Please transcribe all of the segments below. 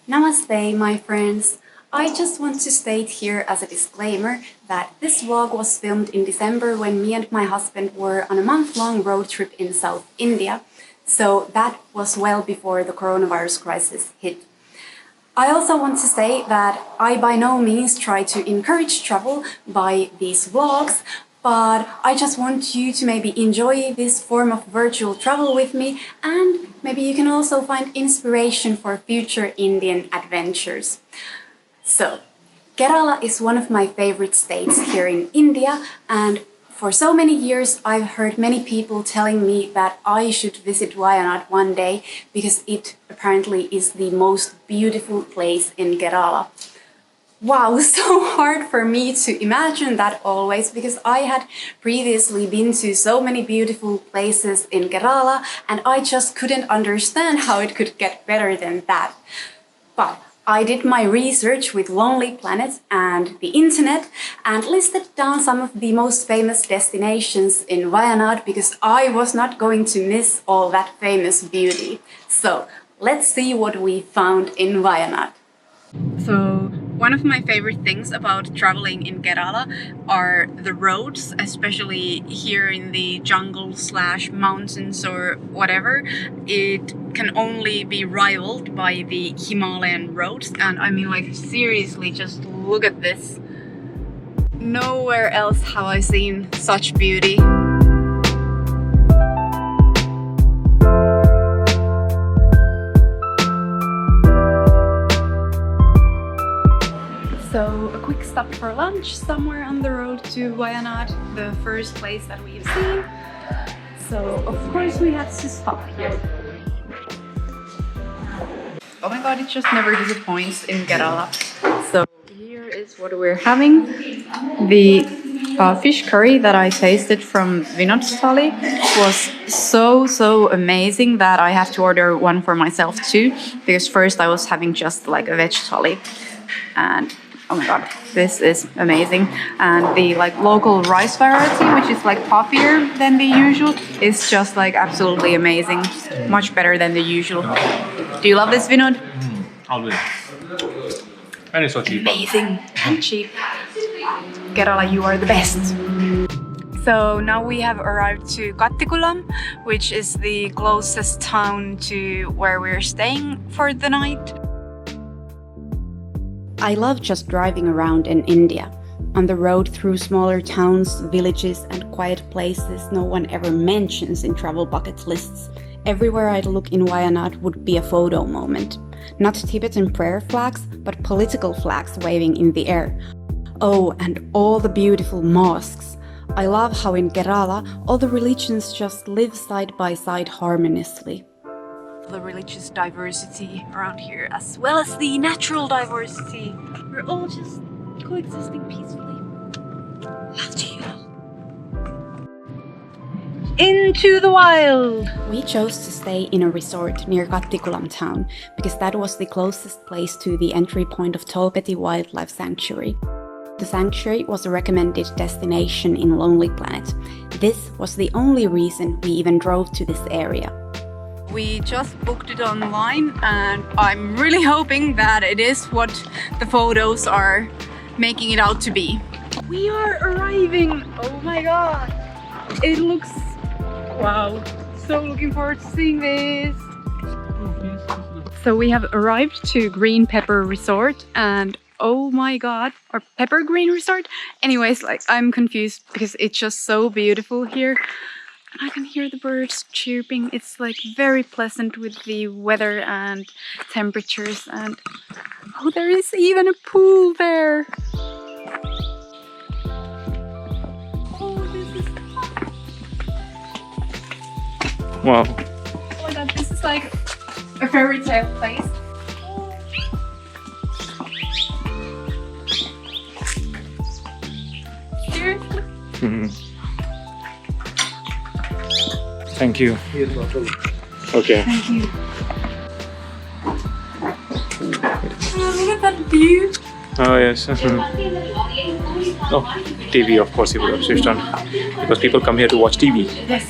Namaste, my friends. I just want to state here as a disclaimer that this vlog was filmed in December when me and my husband were on a month-long road trip in South India, so that was well before the coronavirus crisis hit. I also want to say that I by no means try to encourage travel by these vlogs, but I just want you to maybe enjoy this form of virtual travel with me, and maybe you can also find inspiration for future Indian adventures. So, Kerala is one of my favorite states here in India, and for so many years I've heard many people telling me that I should visit Wayanad one day because it apparently is the most beautiful place in Kerala. Wow, so hard for me to imagine that always, because I had previously been to so many beautiful places in Kerala and I just couldn't understand how it could get better than that. But I did my research with Lonely Planet and the internet and listed down some of the most famous destinations in Wayanad because I was not going to miss all that famous beauty. So let's see what we found in Wayanad. So one of my favorite things about traveling in Kerala are the roads, especially here in the jungle/mountains or whatever. It can only be rivaled by the Himalayan roads, and I mean, like, seriously, just look at this. Nowhere else have I seen such beauty. So a quick stop for lunch somewhere on the road to Wayanad, the first place that we've seen. So of course we had to stop here. Oh my god, it just never disappoints in Kerala. So here is what we're having. The fish curry that I tasted from Vinod's thali was so amazing that I have to order one for myself too, because first I was having just like a veg thali, and oh my god, this is amazing. And the like local rice variety, which is like puffier than the usual, is just like absolutely amazing. Much better than the usual. Do you love this, Vinod? Always. And it's so cheap. Amazing and cheap. Kerala, you are the best. So now we have arrived to Kattikulam, which is the closest town to where we're staying for the night. I love just driving around in India, on the road through smaller towns, villages and quiet places no one ever mentions in travel bucket lists. Everywhere I'd look in Wayanad would be a photo moment. Not Tibetan prayer flags, but political flags waving in the air. Oh, and all the beautiful mosques. I love how in Kerala all the religions just live side by side harmoniously. The religious diversity around here, as well as the natural diversity. We're all just coexisting peacefully. Love to you all. Into the wild! We chose to stay in a resort near Kattikulam town because that was the closest place to the entry point of Tolpeti Wildlife Sanctuary. The sanctuary was a recommended destination in Lonely Planet. This was the only reason we even drove to this area. We just booked it online and I'm really hoping that it is what the photos are making it out to be. We are arriving! Oh my god! It looks... wow! So looking forward to seeing this! So we have arrived to Green Pepper Resort and oh my god, or Pepper Green Resort? Anyways, like, I'm confused because it's just so beautiful here. I can hear the birds chirping. It's like very pleasant with the weather and temperatures, and oh, there is even a pool there. Oh, this is fun. Wow. Oh my god, this is like a fairy tale place. Seriously? Thank you. Okay. Thank you. Oh, look at that view. Oh yes. Oh, TV, of course you would have switched on because people come here to watch TV. Yes.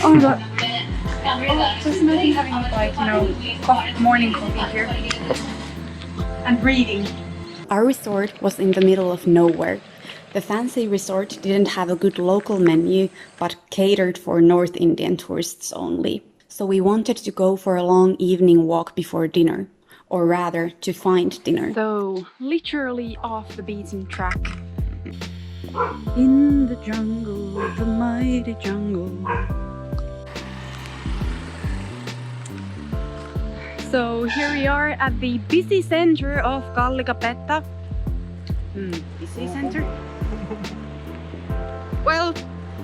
Oh my god. Just nothing having like, morning coffee here. And reading. Our resort was in the middle of nowhere. The fancy resort didn't have a good local menu, but catered for North Indian tourists only. So we wanted to go for a long evening walk before dinner. Or rather, to find dinner. So, literally off the beaten track. In the jungle, the mighty jungle. So here we are at the busy center of Gallikapetta. Busy center? Well,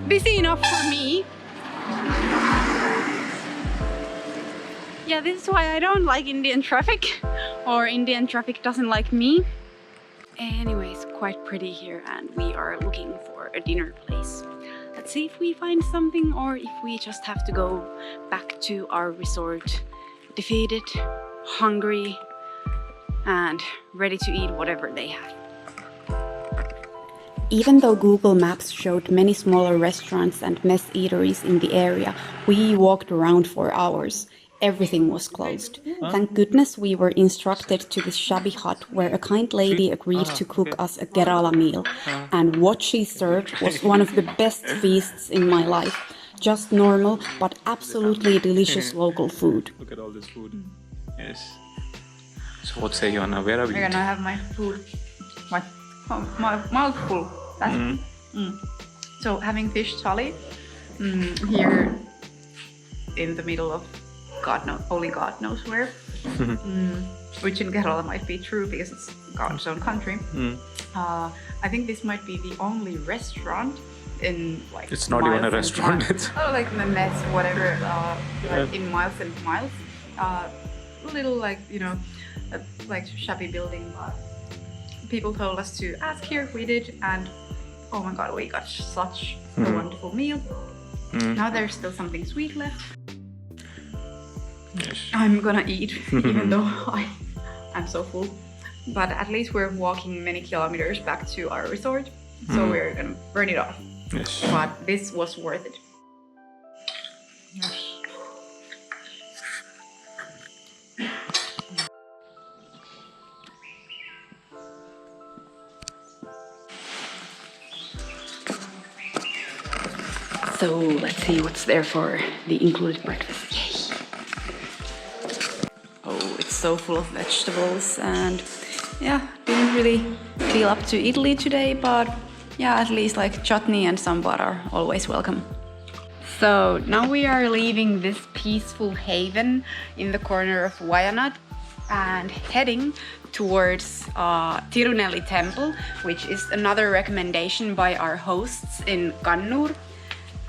busy enough for me. Yeah, this is why I don't like Indian traffic, or Indian traffic doesn't like me. Anyways, quite pretty here, and we are looking for a dinner place. Let's see if we find something or if we just have to go back to our resort defeated, hungry, and ready to eat whatever they have. Even though Google Maps showed many smaller restaurants and mess eateries in the area, we walked around for hours. Everything was closed. Thank goodness we were instructed to this shabby hut where a kind lady agreed to cook us a Kerala meal. And what she served was one of the best feasts in my life. Just normal, but absolutely delicious local food. Look at all this food. Yes. So what say, Joanna? Where are we? I'm gonna have my food. My mouthful. So having fish thali here in the middle of only God knows where, which in Kerala might be true because it's God's own country. I think this might be the only restaurant in like. It's not even a restaurant. It's like the mess, whatever, like in miles and miles. Little like like shabby building. People told us to ask here. We did, and oh my God, we got such a wonderful meal. Now there's still something sweet left. Yes. I'm gonna eat, even though I'm so full. But at least we're walking many kilometers back to our resort, so we're gonna burn it off. Yes. But this was worth it. Yes. So let's see what's there for the included breakfast. Yay! Oh, it's so full of vegetables, and yeah, didn't really feel up to Italy today, but yeah, at least like chutney and sambar are always welcome. So now we are leaving this peaceful haven in the corner of Wayanad and heading towards Tirunelli Temple, which is another recommendation by our hosts in Kannur.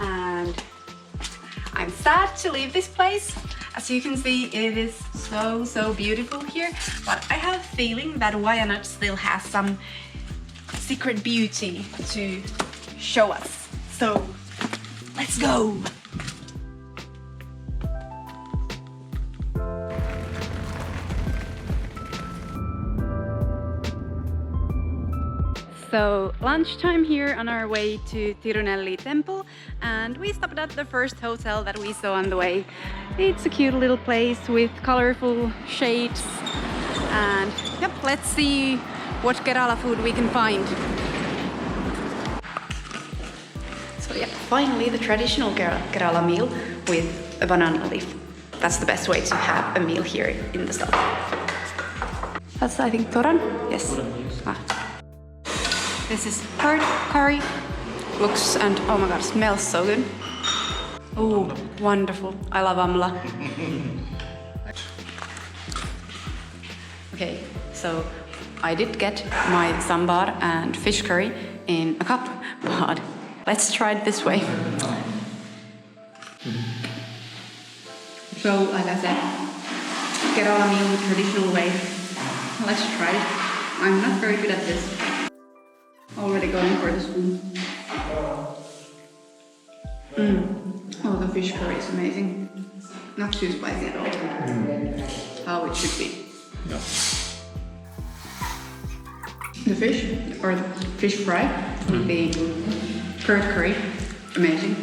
And I'm sad to leave this place. As you can see, it is so beautiful here, but I have a feeling that Wayanad still has some secret beauty to show us. So let's go! So lunchtime here on our way to Tirunelli Temple, and we stopped at the first hotel that we saw on the way. It's a cute little place with colorful shades, and yep, let's see what Kerala food we can find. So yeah, finally the traditional Kerala meal with a banana leaf. That's the best way to have a meal here in the south. That's, I think, toran? Yes. This is curd curry. Looks and oh my god, smells so good. Oh, wonderful. I love amla. Okay, so I did get my sambar and fish curry in a cup, but let's try it this way. So, like I said, Kerala meal the traditional way. Let's try it. I'm not very good at this. Already going for the spoon. Oh, the fish curry is amazing. Not too spicy at all. How it should be. Yeah. The fish, or the fish fry, the curd curry, amazing.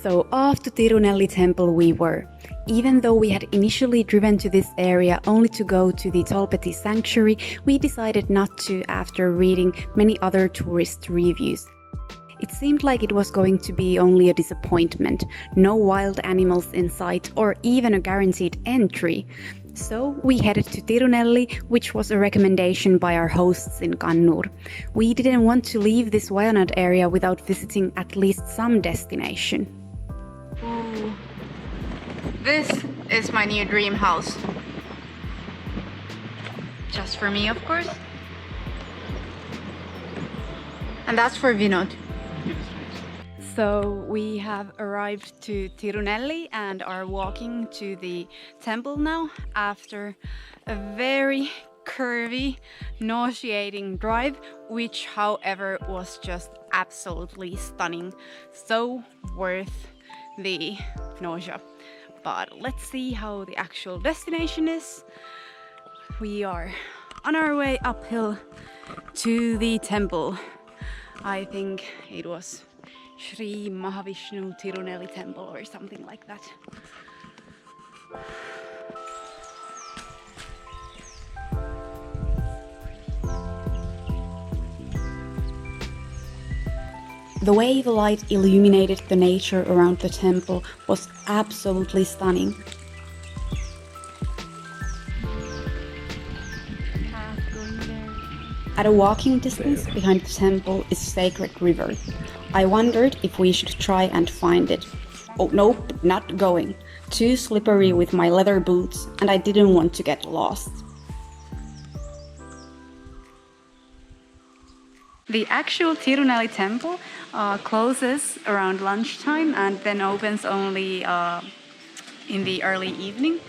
So off to Tirunelli temple we were. Even though we had initially driven to this area only to go to the Tolpeti sanctuary, we decided not to after reading many other tourist reviews. It seemed like it was going to be only a disappointment, no wild animals in sight or even a guaranteed entry. So we headed to Tirunelli, which was a recommendation by our hosts in Kannur. We didn't want to leave this Wayanad area without visiting at least some destination. Ooh. This is my new dream house. Just for me, of course. And that's for Vinod. So we have arrived to Tirunelli and are walking to the temple now after a very curvy, nauseating drive, which however was just absolutely stunning. So worth the nausea. But let's see how the actual destination is. We are on our way uphill to the temple. I think it was Sri Mahavishnu Tirunelli temple or something like that. The way the light illuminated the nature around the temple was absolutely stunning. At a walking distance behind the temple is a sacred river. I wondered if we should try and find it. Oh nope, not going. Too slippery with my leather boots, and I didn't want to get lost. The actual Tirunelli temple closes around lunchtime and then opens only in the early evening.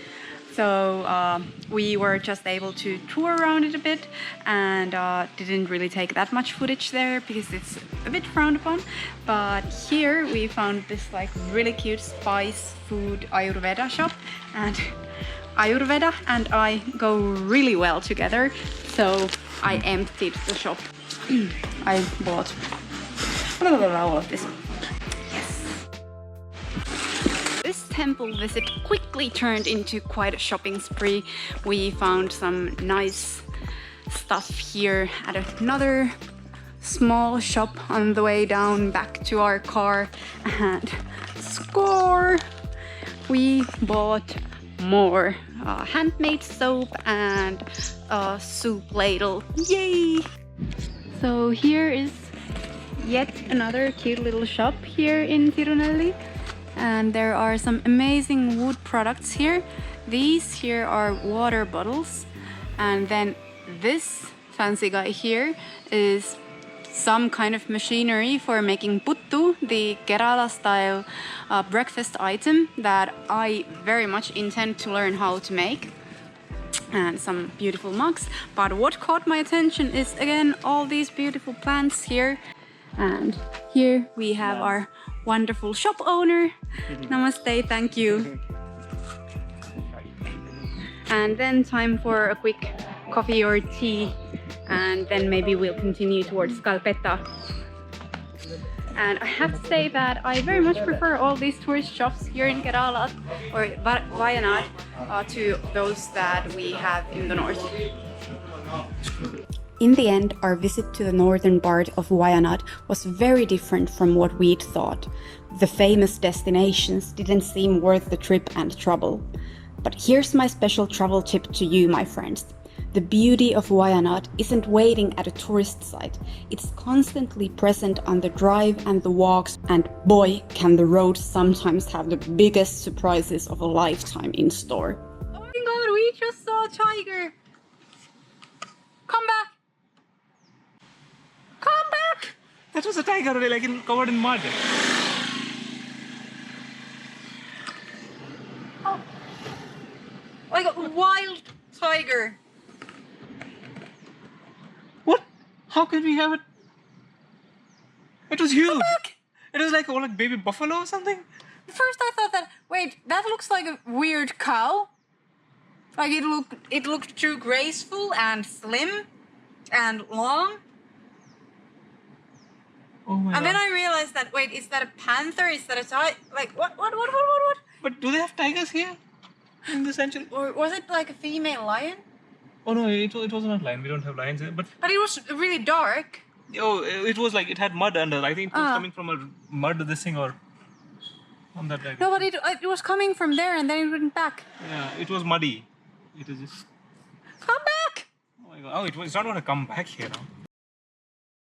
So we were just able to tour around it a bit and didn't really take that much footage there because it's a bit frowned upon. But here we found this like really cute spice food Ayurveda shop, and Ayurveda and I go really well together. So I emptied the shop. I bought all of this. This temple visit quickly turned into quite a shopping spree. We found some nice stuff here at another small shop on the way down back to our car, and score! We bought more handmade soap and a soup ladle. Yay! So here is yet another cute little shop here in Tirunelli. And there are some amazing wood products here. These here are water bottles. And then this fancy guy here is some kind of machinery for making puttu, the Kerala style breakfast item that I very much intend to learn how to make. And some beautiful mugs. But what caught my attention is again all these beautiful plants here. And here we have our wonderful shop owner. Namaste, thank you. And then time for a quick coffee or tea, and then maybe we'll continue towards Kalpetta. And I have to say that I very much prefer all these tourist shops here in Kerala or Wayanad to those that we have in the north. In the end, our visit to the northern part of Wayanad was very different from what we'd thought. The famous destinations didn't seem worth the trip and trouble. But here's my special travel tip to you, my friends. The beauty of Wayanad isn't waiting at a tourist site. It's constantly present on the drive and the walks, and boy, can the roads sometimes have the biggest surprises of a lifetime in store. Oh my god, we just saw a tiger! Come back! Come back! That was a tiger, like covered in mud. Oh, like a wild tiger. What? How can we have it? It was huge. Come back! It was like baby buffalo or something. First I thought that, wait, that looks like a weird cow. Like it looked too graceful and slim and long. Oh my And god. then I realized that, wait, is that a panther? Is that a tiger? Like, what? But do they have tigers here in this sanctuary? Or was it like a female lion? Oh no, it was not lion. We don't have lions here. But But it was really dark. oh, it was like it had mud under. I think it was Ah. coming from a mud this thing or on that direction. No, but it was coming from there and then it went back. Yeah, it was muddy. It is just. Come back! Oh my god. Oh, it's not going to come back here now.